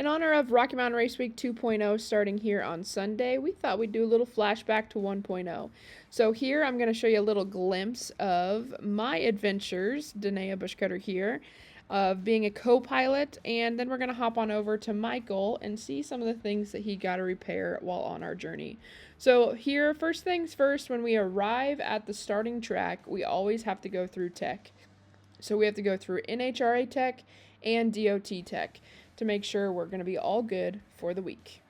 In honor of Rocky Mountain Race Week 2.0 starting here on Sunday, we thought we'd do a little flashback to 1.0. So here I'm going to show you a little glimpse of my adventures, Danae Bushcutter here, of being a co-pilot, and then we're going to hop on over to Michael and see some of the things that he got to repair while on our journey. So here, first things first, when we arrive at the starting track, we always have to go through tech. So we have to go through NHRA tech and DOT tech to make sure we're going to be all good for the week.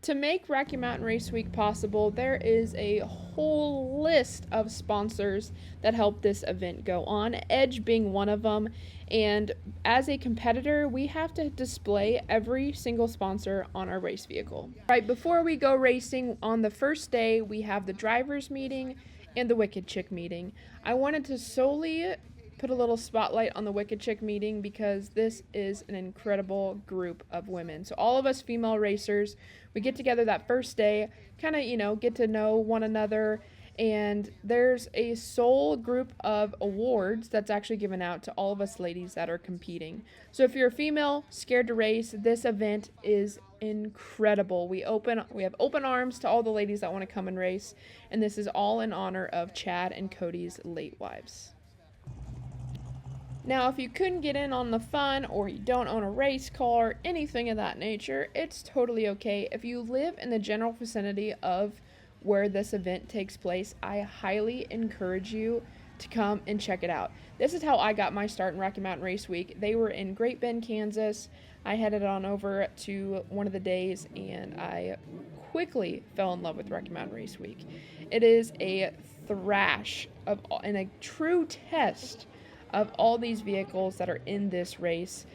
To make Rocky Mountain Race Week possible, there is a whole list of sponsors that help this event go on, EDGE being one of them. And as a competitor, we have to display every single sponsor on our race vehicle. Right before we go racing on the first day, we have the driver's meeting and the Wicked Chick meeting. I wanted to solely put a little spotlight on the Wicked Chick meeting because this is an incredible group of women. So all of us female racers, we get together that first day, kind of, get to know one another, and there's a sole group of awards that's actually given out to all of us ladies that are competing. So if you're a female scared to race, this event is incredible. We have open arms to all the ladies that want to come and race, and this is all in honor of Chad and Cody's late wives. Now, if you couldn't get in on the fun, or you don't own a race car, anything of that nature, it's totally okay. If you live in the general vicinity of where this event takes place, I highly encourage you to come and check it out. This is how I got my start in Rocky Mountain Race Week. They were in Great Bend, Kansas. I headed on over to one of the days, and I quickly fell in love with Rocky Mountain Race Week. It is a thrash and a true test of all these vehicles that are in this race,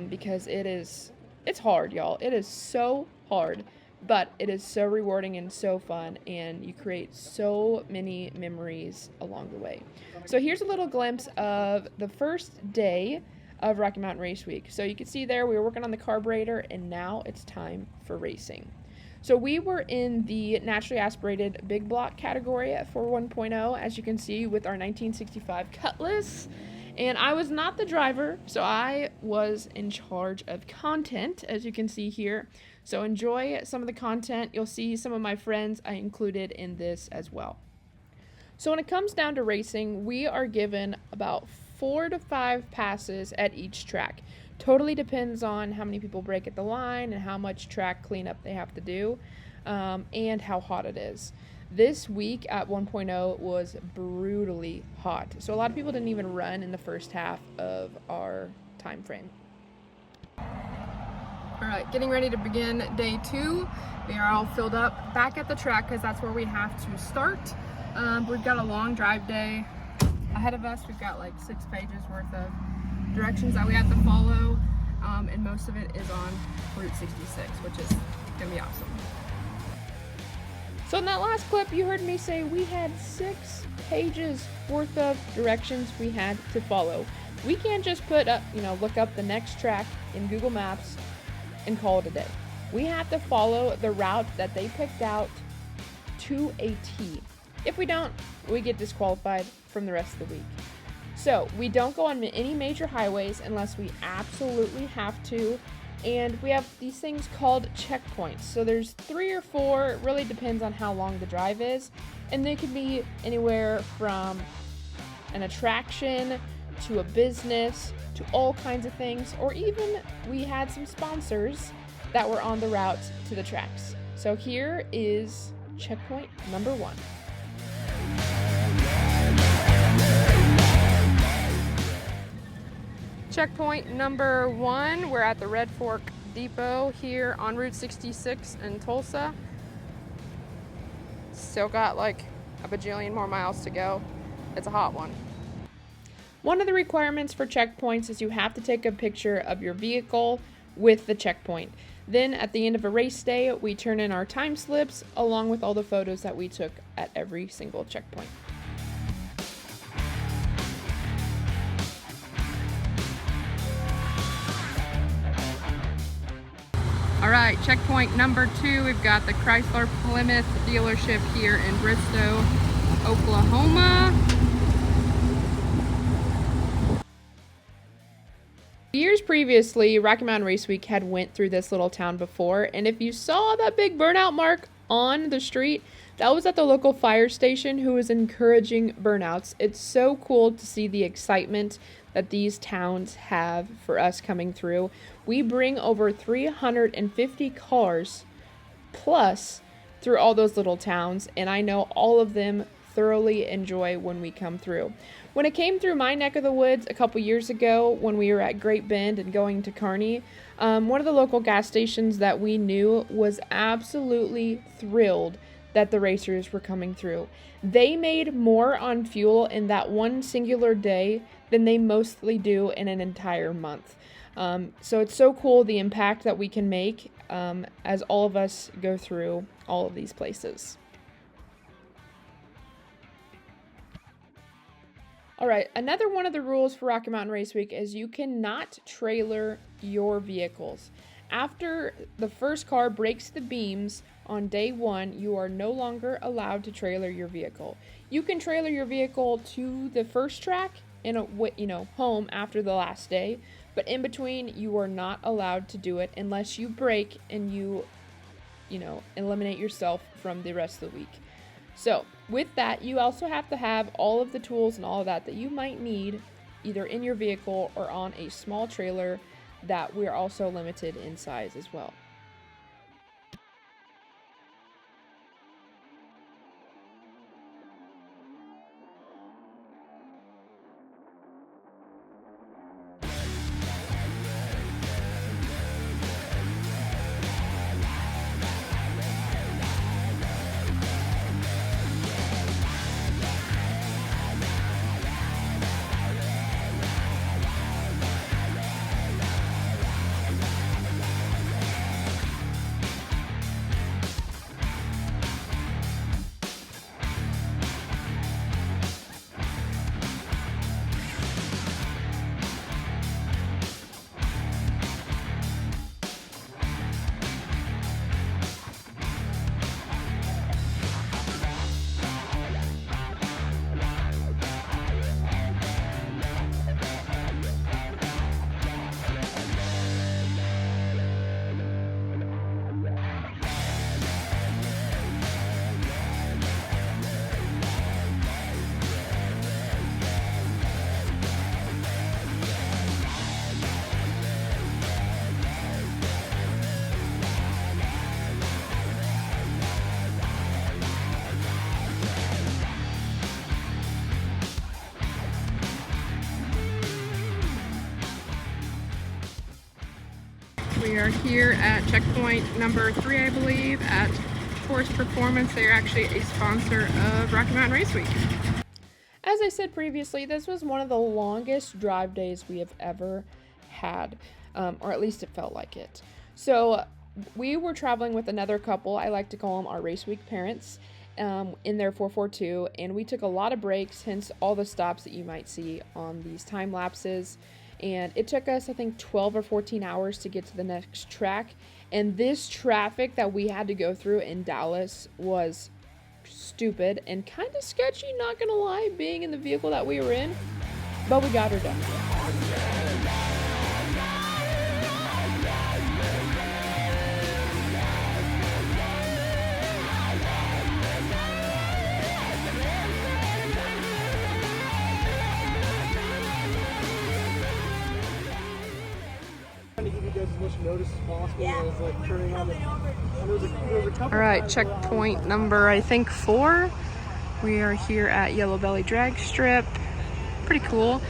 because it's hard, y'all. It is so hard, but it is so rewarding and so fun, and you create so many memories along the way. So here's a little glimpse of the first day of Rocky Mountain Race Week. So you can see there we were working on the carburetor, and now it's time for racing. So we were in the naturally aspirated big block category for 1.0, as you can see with our 1965 Cutlass. And I was not the driver, so I was in charge of content, as you can see here. So enjoy some of the content. You'll see some of my friends I included in this as well. So when it comes down to racing, we are given about 4 to 5 passes at each track. Totally depends on how many people break at the line and how much track cleanup they have to do, and how hot it is. This week at 1.0 was brutally hot, so a lot of people didn't even run in the first half of our time frame. All right, getting ready to begin day 2. We are all filled up back at the track because that's where we have to start. We've got a long drive day ahead of us. We've got like 6 pages worth of directions that we have to follow, and most of it is on Route 66, which is gonna be awesome. So in that last clip, you heard me say we had 6 pages worth of directions we had to follow. We can't just put up, look up the next track in Google Maps and call it a day. We have to follow the route that they picked out to a T. If we don't, we get disqualified from the rest of the week. So we don't go on any major highways unless we absolutely have to. And we have these things called checkpoints. So there's 3 or 4, it really depends on how long the drive is. And they can be anywhere from an attraction to a business to all kinds of things. Or even we had some sponsors that were on the route to the tracks. So here is checkpoint number 1. Checkpoint number 1, we're at the Red Fork Depot here on Route 66 in Tulsa. Still got like a bajillion more miles to go. It's a hot one. One of the requirements for checkpoints is you have to take a picture of your vehicle with the checkpoint. Then at the end of a race day, we turn in our time slips along with all the photos that we took at every single checkpoint. All right, checkpoint number 2, we've got the Chrysler Plymouth dealership here in Bristow, Oklahoma. Years previously, Rocky Mountain Race Week had went through this little town before, and if you saw that big burnout mark on the street, that was at the local fire station who was encouraging burnouts. It's so cool to see the excitement that these towns have for us coming through. We bring over 350 cars plus through all those little towns, and I know all of them thoroughly enjoy when we come through. When it came through my neck of the woods a couple years ago when we were at Great Bend and going to Kearney, one of the local gas stations that we knew was absolutely thrilled that the racers were coming through. They made more on fuel in that one singular day than they mostly do in an entire month. So it's so cool the impact that we can make as all of us go through all of these places. All right, another one of the rules for Rocky Mountain Race Week is you cannot trailer your vehicles. After the first car breaks the beams on day one, you are no longer allowed to trailer your vehicle. You can trailer your vehicle to the first track and home after the last day, but in between you are not allowed to do it unless you break and you eliminate yourself from the rest of the week. So with that, you also have to have all of the tools and all of that you might need either in your vehicle or on a small trailer that we're also limited in size as well. We are here at checkpoint number 3, I believe, at Force Performance. They are actually a sponsor of Rocky Mountain Race Week. As I said previously, this was one of the longest drive days we have ever had, or at least it felt like it. So we were traveling with another couple, I like to call them our Race Week parents, in their 442, and we took a lot of breaks, hence all the stops that you might see on these time lapses. And it took us, I think, 12 or 14 hours to get to the next track. And this traffic that we had to go through in Dallas was stupid and kind of sketchy, not gonna lie, being in the vehicle that we were in. But we got her done. Notice as possible as like turning on the All right, checkpoint number, I think 4. We are here at Yellow Belly Drag Strip. Pretty cool.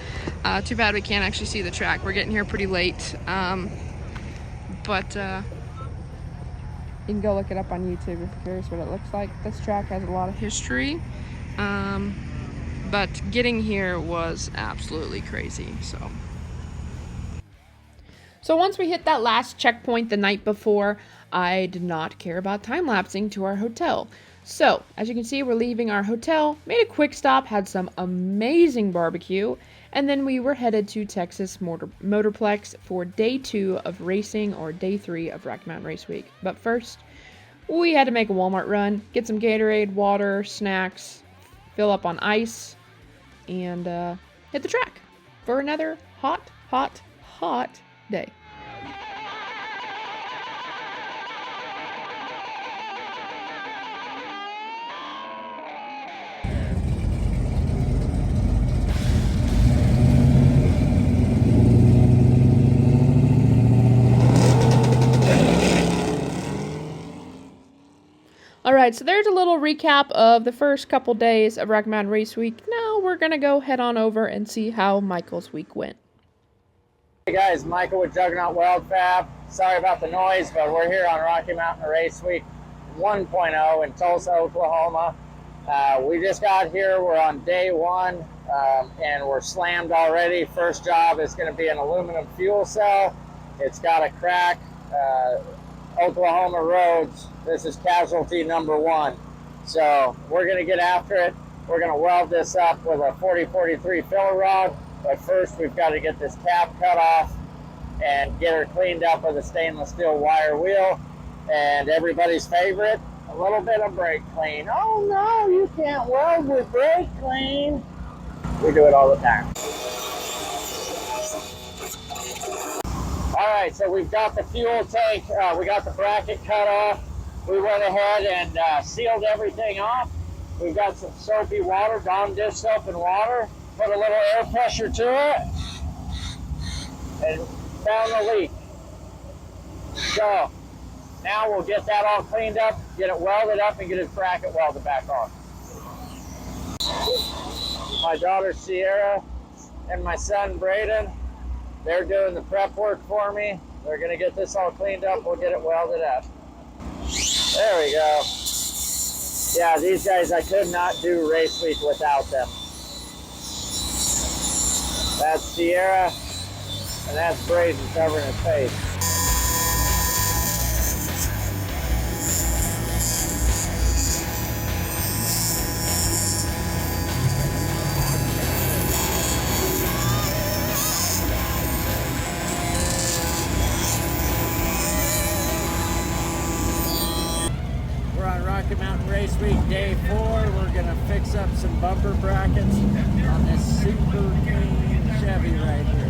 Too bad we can't actually see the track. We're getting here pretty late. But you can go look it up on YouTube if you're curious what it looks like. This track has a lot of history. But getting here was absolutely crazy, So once we hit that last checkpoint the night before, I did not care about time-lapsing to our hotel. So, as you can see, we're leaving our hotel, made a quick stop, had some amazing barbecue, and then we were headed to Texas Motorplex for day 2 of racing, or day 3 of Rocky Mountain Race Week. But first, we had to make a Walmart run, get some Gatorade, water, snacks, fill up on ice, and hit the track for another hot hot day. Alright, so there's a little recap of the first couple days of Rocky Mountain Race Week. Now we're going to go head on over and see how Michael's week went. Hey guys, Michael with Juggernaut Weld Fab. Sorry about the noise, but we're here on Rocky Mountain Race Week 1.0 in Tulsa, Oklahoma. We just got here, we're on day one, and we're slammed already. First job is going to be an aluminum fuel cell. It's got a crack. Oklahoma roads, this is casualty number one. So we're going to get after it. We're going to weld this up with a 4043 filler rod, but first we've got to get this cap cut off and get her cleaned up with a stainless steel wire wheel. And everybody's favorite, a little bit of brake clean. Oh no, you can't weld with brake clean. We do it all the time. All right, so we've got the fuel tank, we got the bracket cut off. We went ahead and sealed everything off. We've got some soapy water, Dawn dish soap and water. Put a little air pressure to it and found the leak. So now we'll get that all cleaned up, get it welded up, and get his bracket welded back on. My daughter Sierra and my son Braden, they're doing the prep work for me. They're gonna get this all cleaned up. We'll get it welded up. There we go. Yeah, these guys, I could not do race week without them. That's Sierra, and that's Braden covering his face. Rocky Mountain Race Week Day 4. We're going to fix up some bumper brackets on this super clean Chevy right here.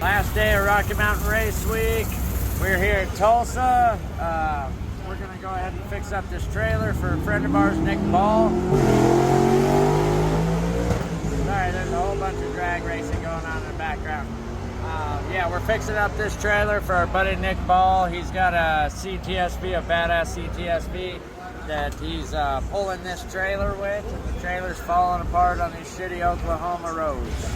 Last day of Rocky Mountain Race Week. We're here at Tulsa. We're going to go ahead and fix up this trailer for a friend of ours, Nick Ball. Sorry, there's a whole bunch of drag racing going on in the background. Yeah, we're fixing up this trailer for our buddy Nick Ball. He's got a CTSV, a badass CTSV that he's pulling this trailer with, and the trailer's falling apart on these shitty Oklahoma roads.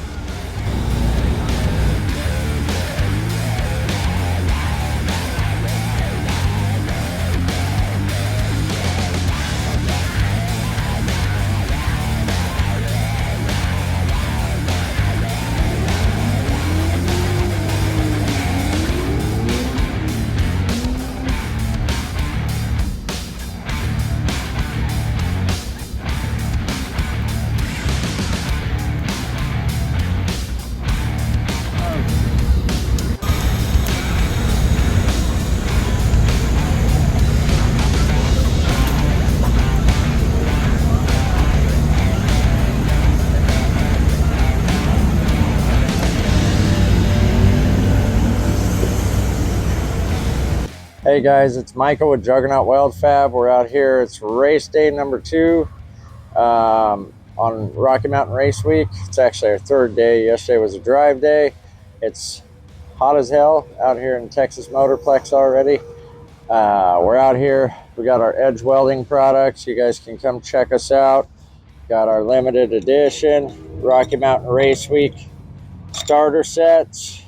Hey guys, it's Michael with Juggernaut Weld Fab. We're out here. It's race day number 2 on Rocky Mountain Race Week. It's actually our 3rd day. Yesterday was a drive day. It's hot as hell out here in Texas Motorplex already. We're out here. We got our EDGE Welding products. You guys can come check us out. Got our limited edition Rocky Mountain Race Week starter sets,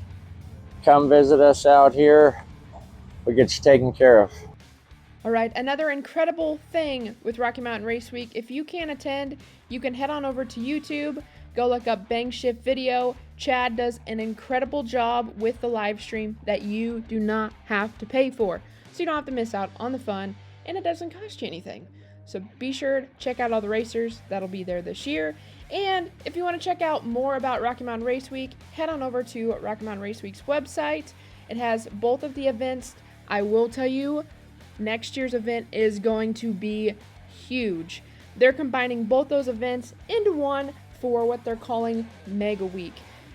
come visit us out here. We get you taken care of. All right, another incredible thing with Rocky Mountain Race Week, if you can't attend, you can head on over to YouTube, go look up Bang Shift Video. Chad does an incredible job with the live stream that you do not have to pay for. So you don't have to miss out on the fun, and it doesn't cost you anything. So be sure to check out all the racers that'll be there this year. And if you want to check out more about Rocky Mountain Race Week, head on over to Rocky Mountain Race Week's website. It has both of the events. I will tell you, next year's event is going to be huge. They're combining both those events into one for what they're calling Mega Week.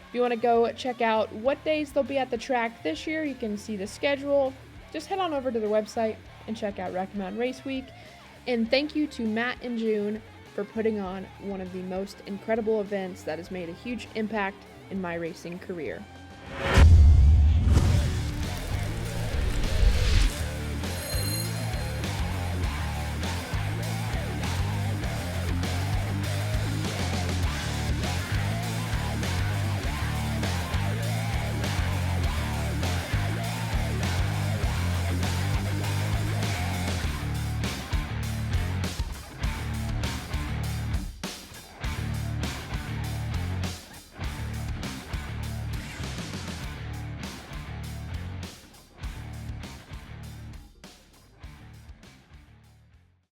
If you want to go check out what days they'll be at the track this year, you can see the schedule. Just head on over to their website and check out Rocky Mountain Race Week. And thank you to Matt and June for putting on one of the most incredible events that has made a huge impact in my racing career.